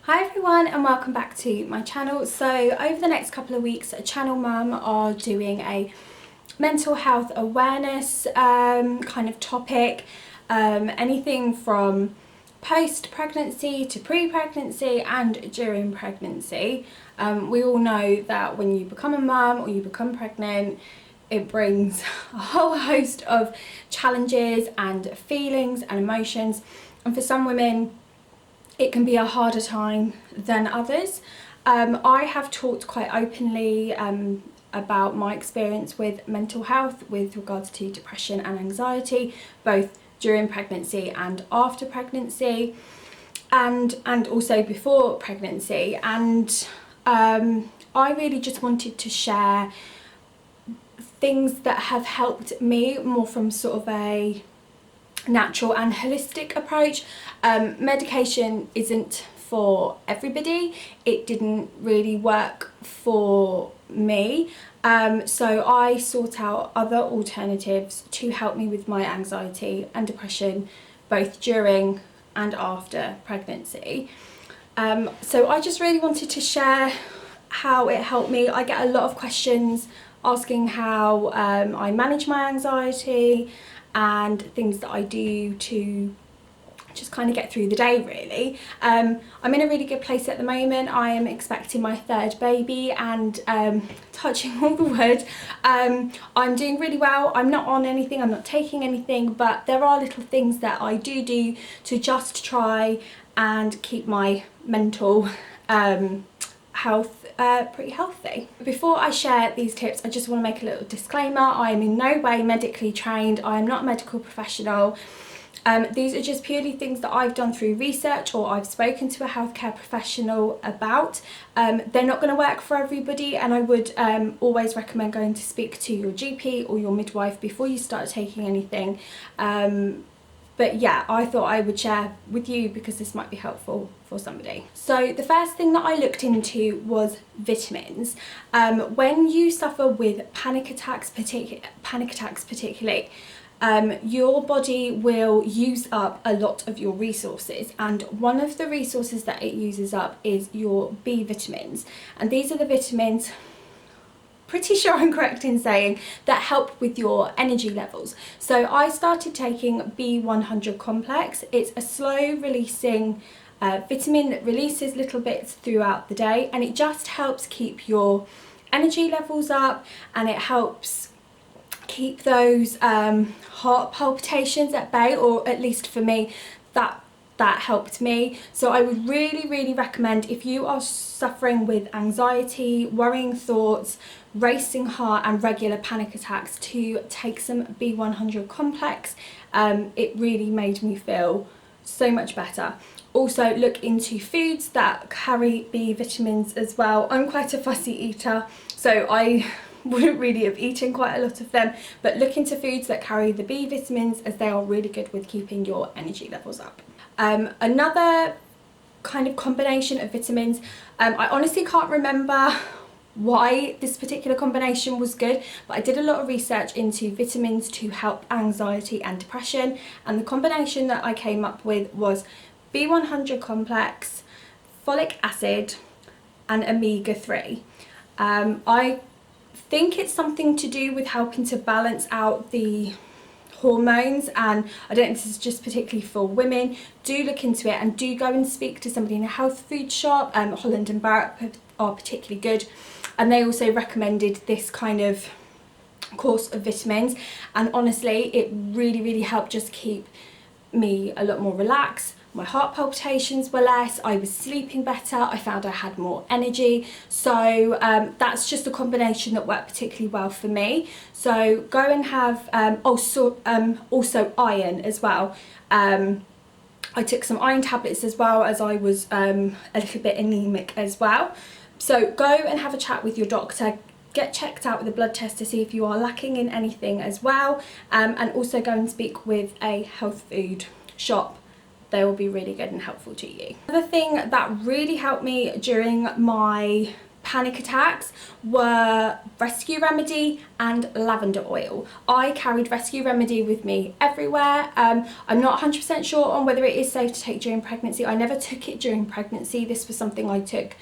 Hi everyone and welcome back to my channel. So over the next couple of weeks, Channel Mum are doing a mental health awareness kind of topic, anything from post-pregnancy to pre-pregnancy and during pregnancy. We all know that when you become a mum or you become pregnant, it brings a whole host of challenges and feelings and emotions, and for some women it can be a harder time than others. I have talked quite openly about my experience with mental health with regards to depression and anxiety, both during pregnancy and after pregnancy, and also before pregnancy. And I really just wanted to share things that have helped me more from sort of a natural and holistic approach. Medication isn't for everybody. It didn't really work for me, so I sought out other alternatives to help me with my anxiety and depression both during and after pregnancy. So I just really wanted to share how it helped me. I get a lot of questions asking how I manage my anxiety and things that I do to just kind of get through the day, really. I'm in a really good place at the moment. I am expecting my third baby and touching all the wood, I'm doing really well. I'm not on anything, I'm not taking anything, but there are little things that I do to just try and keep my mental health pretty healthy. Before I share these tips, I just want to make a little disclaimer. I am in no way medically trained. I am not a medical professional. These are just purely things that I've done through research or I've spoken to a healthcare professional about. They're not going to work for everybody, and I would always recommend going to speak to your GP or your midwife before you start taking anything. But yeah, I thought I would share with you because this might be helpful for somebody. So the first thing that I looked into was vitamins. When you suffer with panic attacks particularly, your body will use up a lot of your resources, and one of the resources that it uses up is your B vitamins, and these are the vitamins, pretty sure I'm correct in saying, that help with your energy levels. So I started taking B100 complex. It's a slow releasing vitamin that releases little bits throughout the day, and it just helps keep your energy levels up, and it helps keep those heart palpitations at bay, or at least for me that helped me. So I would really recommend, if you are suffering with anxiety, worrying thoughts, racing heart and regular panic attacks, to take some B100 complex. It really made me feel so much better. Also look into foods that carry B vitamins as well. I'm quite a fussy eater, so I wouldn't really have eaten quite a lot of them, but look into foods that carry the B vitamins, as they are really good with keeping your energy levels up. Another kind of combination of vitamins, I honestly can't remember why this particular combination was good, but I did a lot of research into vitamins to help anxiety and depression, and the combination that I came up with was B100 complex, folic acid and omega-3. I think it's something to do with helping to balance out the hormones, and I don't know if this is just particularly for women. Do look into it and do go and speak to somebody in a health food shop. Holland and Barrett are particularly good, and they also recommended this kind of course of vitamins, and honestly it really helped just keep me a lot more relaxed. My heart palpitations were less, I was sleeping better, I found I had more energy. So that's just a combination that worked particularly well for me. So go and have, also iron as well. I took some iron tablets as well, as I was a little bit anemic as well. So go and have a chat with your doctor, get checked out with a blood test to see if you are lacking in anything as well, and also go and speak with a health food shop. They will be really good and helpful to you. Another thing that really helped me during my panic attacks were Rescue Remedy and lavender oil. I carried Rescue Remedy with me everywhere. I'm not 100% sure on whether it is safe to take during pregnancy. I never took it during pregnancy. This was something I took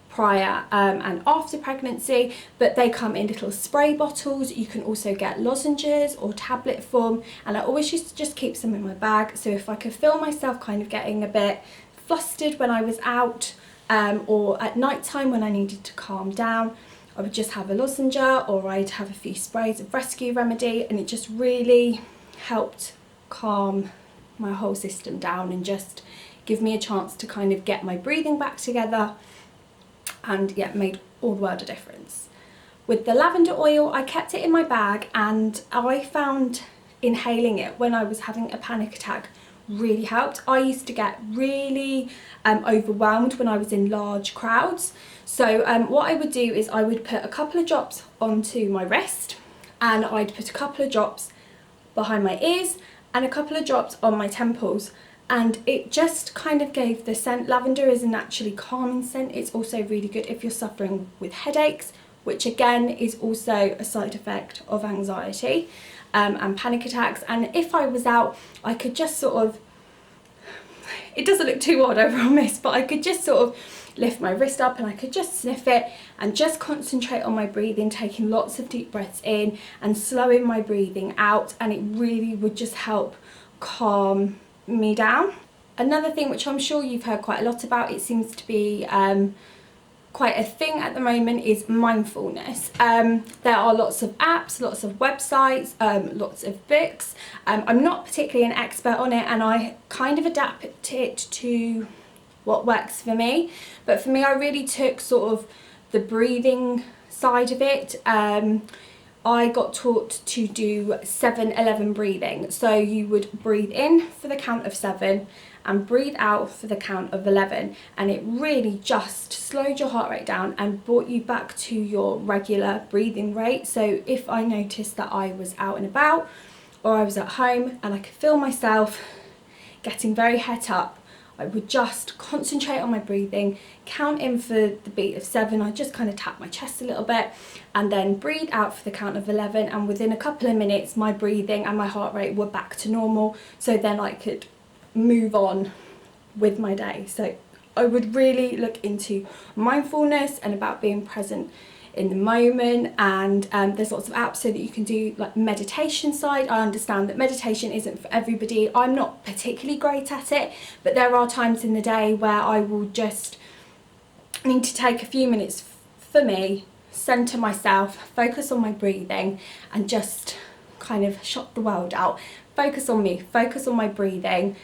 prior and after pregnancy, but they come in little spray bottles. You can also get lozenges or tablet form, and I always used to just keep some in my bag, so if I could feel myself kind of getting a bit flustered when I was out, or at night time when I needed to calm down, I would just have a lozenge, or I'd have a few sprays of Rescue Remedy, and it just really helped calm my whole system down and just give me a chance to kind of get my breathing back together. And yeah, made all the world a difference. With the lavender oil, I kept it in my bag, and I found inhaling it when I was having a panic attack really helped. I used to get really overwhelmed when I was in large crowds. So what I would do is I would put a couple of drops onto my wrist, and I'd put a couple of drops behind my ears and a couple of drops on my temples. And it just kind of gave the scent. Lavender is a naturally calming scent. It's also really good if you're suffering with headaches, which again is also a side effect of anxiety and panic attacks. And if I was out, I could just sort of, it doesn't look too odd, I promise, but I could just sort of lift my wrist up and I could just sniff it and just concentrate on my breathing, taking lots of deep breaths in and slowing my breathing out, and it really would just help calm me down. Another thing which I'm sure you've heard quite a lot about, it seems to be quite a thing at the moment, is mindfulness. There are lots of apps, lots of websites, lots of books. I'm not particularly an expert on it, and I kind of adapt it to what works for me. But for me, I really took sort of the breathing side of it. I got taught to do 7-11 breathing. So you would breathe in for the count of 7 and breathe out for the count of 11. And it really just slowed your heart rate down and brought you back to your regular breathing rate. So if I noticed that I was out and about or I was at home and I could feel myself getting very het up, I would just concentrate on my breathing, count in for the beat of 7, I just kind of tap my chest a little bit, and then breathe out for the count of 11, and within a couple of minutes my breathing and my heart rate were back to normal, so then I could move on with my day. So I would really look into mindfulness and about being present in the moment, and there's lots of apps so that you can do like meditation side. I understand that meditation isn't for everybody. I'm not particularly great at it, but there are times in the day where I will just need to take a few minutes for me, center myself, focus on my breathing, and just kind of shut the world out. Focus on me, focus on my breathing,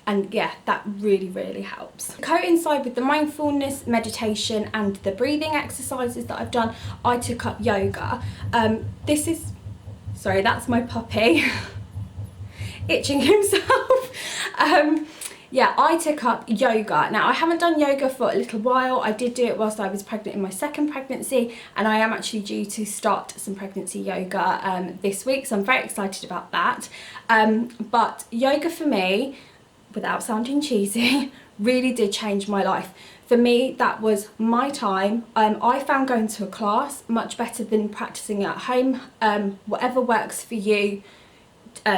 and yeah, that really, really helps. Coincide with the mindfulness, meditation and the breathing exercises that I've done, I took up yoga. Sorry, that's my puppy itching himself. Yeah, I took up yoga. Now, I haven't done yoga for a little while. I did do it whilst I was pregnant in my second pregnancy, and I am actually due to start some pregnancy yoga this week, so I'm very excited about that. But yoga for me, without sounding cheesy, really did change my life. For me, that was my time. I found going to a class much better than practicing at home. Whatever works for you,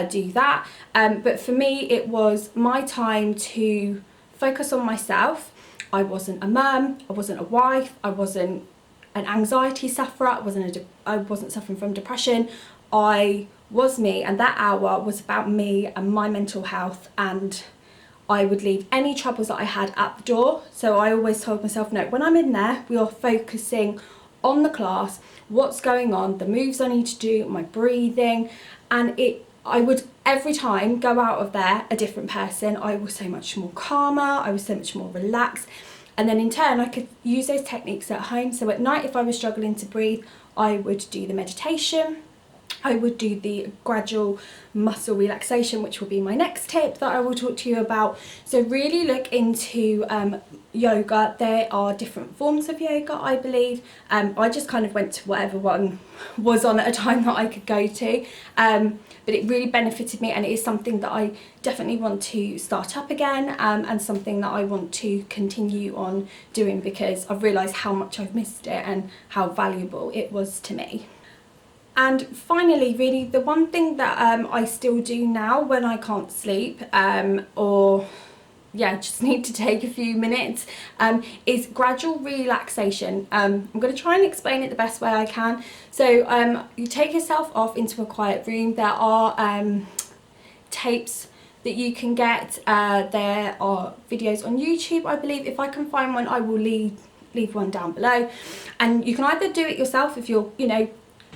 do that. But for me, it was my time to focus on myself. I wasn't a mum, I wasn't a wife, I wasn't an anxiety sufferer, I wasn't suffering from depression. I was me, and that hour was about me and my mental health, and I would leave any troubles that I had at the door. So I always told myself, no, when I'm in there, we are focusing on the class, what's going on, the moves I need to do, my breathing, and I would every time go out of there a different person. I was so much more calmer, I was so much more relaxed, and then in turn I could use those techniques at home. So at night, if I was struggling to breathe, I would do the meditation, I would do the gradual muscle relaxation, which will be my next tip that I will talk to you about. So really look into yoga. There are different forms of yoga, I believe. I just kind of went to whatever one was on at a time that I could go to. But it really benefited me, and it is something that I definitely want to start up again, and something that I want to continue on doing, because I've realised how much I've missed it and how valuable it was to me. And finally, really the one thing that I still do now when I can't sleep, or just need to take a few minutes, is gradual relaxation. I'm going to try and explain it the best way I can. So you take yourself off into a quiet room. There are tapes that you can get. There are videos on YouTube, I believe. If I can find one, I will leave one down below. And you can either do it yourself if you're,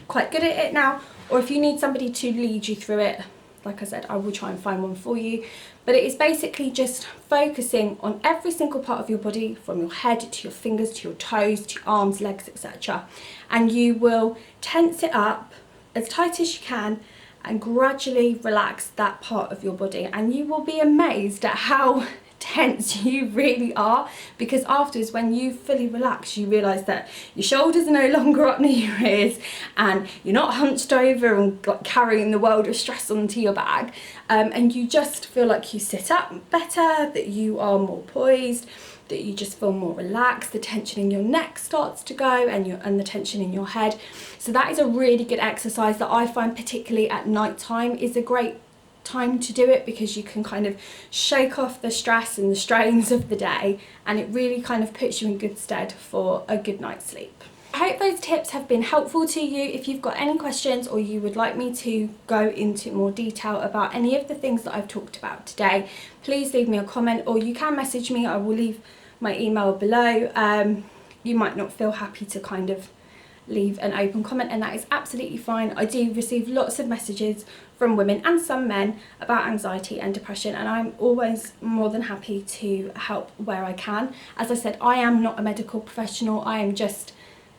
quite good at it now, or if you need somebody to lead you through it, like I said, I will try and find one for you. But it is basically just focusing on every single part of your body, from your head to your fingers to your toes to your arms, legs, etc. And you will tense it up as tight as you can and gradually relax that part of your body, and you will be amazed at how tense you really are, because afterwards, when you fully relax, you realise that your shoulders are no longer up near your ears, and you're not hunched over and carrying the world of stress onto your back, and you just feel like you sit up better, that you are more poised, that you just feel more relaxed. The tension in your neck starts to go, and the tension in your head. So that is a really good exercise that I find, particularly at night time, is a great time to do it, because you can kind of shake off the stress and the strains of the day, and it really kind of puts you in good stead for a good night's sleep. I hope those tips have been helpful to you. If you've got any questions, or you would like me to go into more detail about any of the things that I've talked about today, please leave me a comment, or you can message me. I will leave my email below. You might not feel happy to kind of leave an open comment, and that is absolutely fine. I do receive lots of messages from women and some men about anxiety and depression, and I'm always more than happy to help where I can. As I said, I am not a medical professional. I am just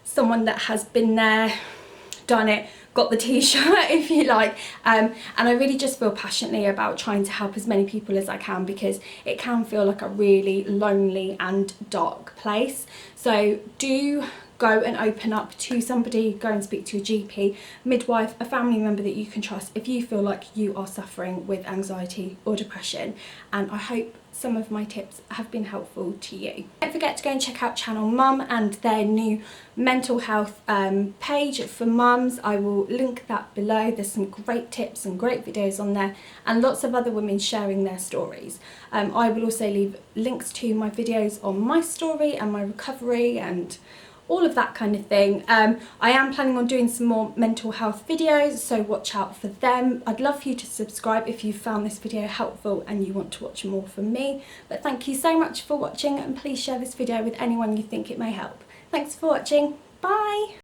someone that has been there, done it, got the t-shirt, if you like, and I really just feel passionately about trying to help as many people as I can, because it can feel like a really lonely and dark place. So do go and open up to somebody, go and speak to your GP, midwife, a family member that you can trust if you feel like you are suffering with anxiety or depression. And I hope some of my tips have been helpful to you. Don't forget to go and check out Channel Mum and their new mental health page for mums. I will link that below. There's some great tips and great videos on there, and lots of other women sharing their stories. I will also leave links to my videos on my story and my recovery and all of that kind of thing. I am planning on doing some more mental health videos, so watch out for them. I'd love for you to subscribe if you found this video helpful and you want to watch more from me. But thank you so much for watching, and please share this video with anyone you think it may help. Thanks for watching. Bye!